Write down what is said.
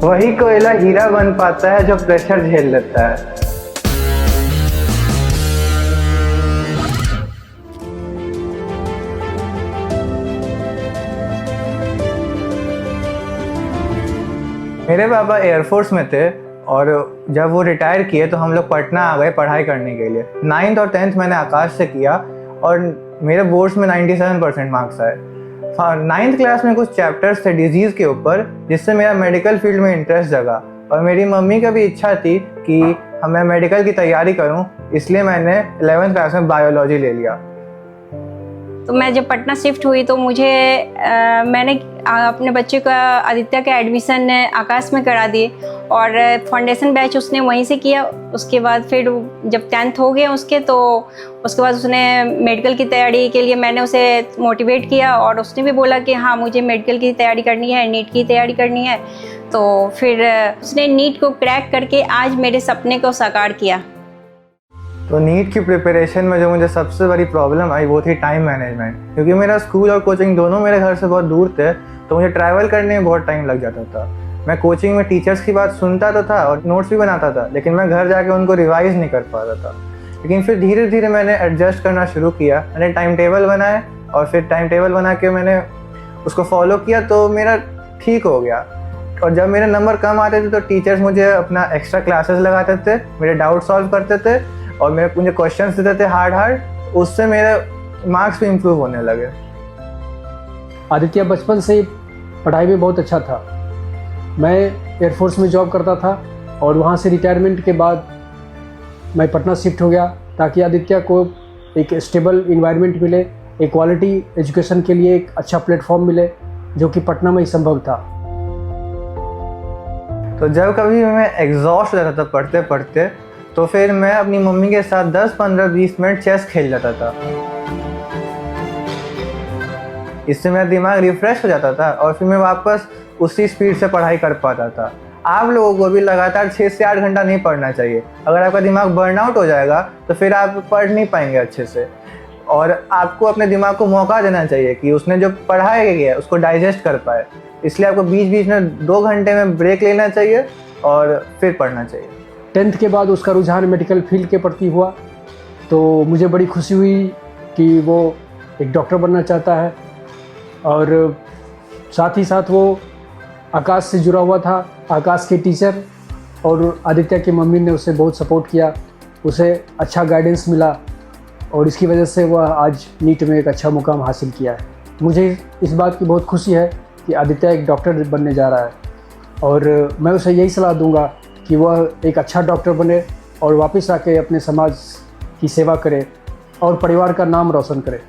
वही कोयला हीरा बन पाता है जो प्रेशर झेल लेता है। मेरे पापा एयरफोर्स में थे और जब वो रिटायर किए तो हम लोग पटना आ गए पढ़ाई करने के लिए। 9th और 10th मैंने आकाश से किया और मेरे बोर्ड्स में 97% मार्क्स आए। 9th क्लास में कुछ चैप्टर्स थे डिजीज़ के ऊपर जिससे मेरा मेडिकल फील्ड में इंटरेस्ट जगा और मेरी मम्मी का भी इच्छा थी कि मैं मेडिकल की तैयारी करूं, इसलिए मैंने 11th क्लास में बायोलॉजी ले लिया। तो मैं जब पटना शिफ्ट हुई तो मुझे मैंने अपने बच्चे का आदित्य का एडमिशन आकाश में करा दिए और फाउंडेशन बैच उसने वहीं से किया। उसके बाद फिर जब 10th हो गया उसके तो उसके बाद उसने मेडिकल की तैयारी के लिए मैंने उसे मोटिवेट किया और उसने भी बोला कि हाँ मुझे मेडिकल की तैयारी करनी है, नीट की तैयारी करनी है। तो फिर उसने नीट को क्रैक करके आज मेरे सपने को साकार किया। तो नीट की प्रिपरेशन में जो मुझे सबसे बड़ी प्रॉब्लम आई वो थी टाइम मैनेजमेंट, क्योंकि मेरा स्कूल और कोचिंग दोनों मेरे घर से बहुत दूर थे तो मुझे ट्रैवल करने में बहुत टाइम लग जाता था। मैं कोचिंग में टीचर्स की बात सुनता तो था और नोट्स भी बनाता था, लेकिन मैं घर जाके उनको रिवाइज नहीं कर पाता था। लेकिन फिर धीरे धीरे मैंने एडजस्ट करना शुरू किया। मैंने टाइम टेबल बनाए और फिर टाइम टेबल बना के मैंने उसको फॉलो किया तो मेरा ठीक हो गया। और जब मेरे नंबर कम आते थे तो टीचर्स मुझे अपना एक्स्ट्रा क्लासेस लगाते थे, मेरे डाउट सॉल्व करते थे और मुझे क्वेश्चंस देते थे हार्ड। उससे मेरे मार्क्स भी इम्प्रूव होने लगे। आदित्य बचपन से ही पढ़ाई में बहुत अच्छा था। मैं एयरफोर्स में जॉब करता था और वहाँ से रिटायरमेंट के बाद मैं पटना शिफ्ट हो गया ताकि आदित्य को एक स्टेबल इन्वायरमेंट मिले, एक क्वालिटी एजुकेशन के लिए एक अच्छा प्लेटफॉर्म मिले, जो कि पटना में ही संभव था। तो जब कभी मैं एग्जॉस्ट हो जाता था पढ़ते पढ़ते तो फिर मैं अपनी मम्मी के साथ 10, 15, 20 मिनट चेस खेल जाता था। इससे मेरा दिमाग रिफ्रेश हो जाता था और फिर मैं वापस उसी स्पीड से पढ़ाई कर पाता था। आप लोगों को भी लगातार 6 से 8 घंटा नहीं पढ़ना चाहिए। अगर आपका दिमाग बर्नआउट हो जाएगा तो फिर आप पढ़ नहीं पाएंगे अच्छे से। और आपको अपने दिमाग को मौका देना चाहिए कि उसने जो पढ़ाया गया है उसको डाइजेस्ट कर पाए। इसलिए आपको बीच बीच में 2 घंटे में ब्रेक लेना चाहिए और फिर पढ़ना चाहिए। 10th के बाद उसका रुझान मेडिकल फील्ड के प्रति हुआ तो मुझे बड़ी खुशी हुई कि वो एक डॉक्टर बनना चाहता है और साथ ही साथ वो आकाश से जुड़ा हुआ था। आकाश के टीचर और आदित्य की मम्मी ने उसे बहुत सपोर्ट किया, उसे अच्छा गाइडेंस मिला और इसकी वजह से वह आज नीट में एक अच्छा मुकाम हासिल किया है। मुझे इस बात की बहुत खुशी है कि आदित्य एक डॉक्टर बनने जा रहा है और मैं उसे यही सलाह दूंगा कि वह एक अच्छा डॉक्टर बने और वापस आके अपने समाज की सेवा करे और परिवार का नाम रोशन करे।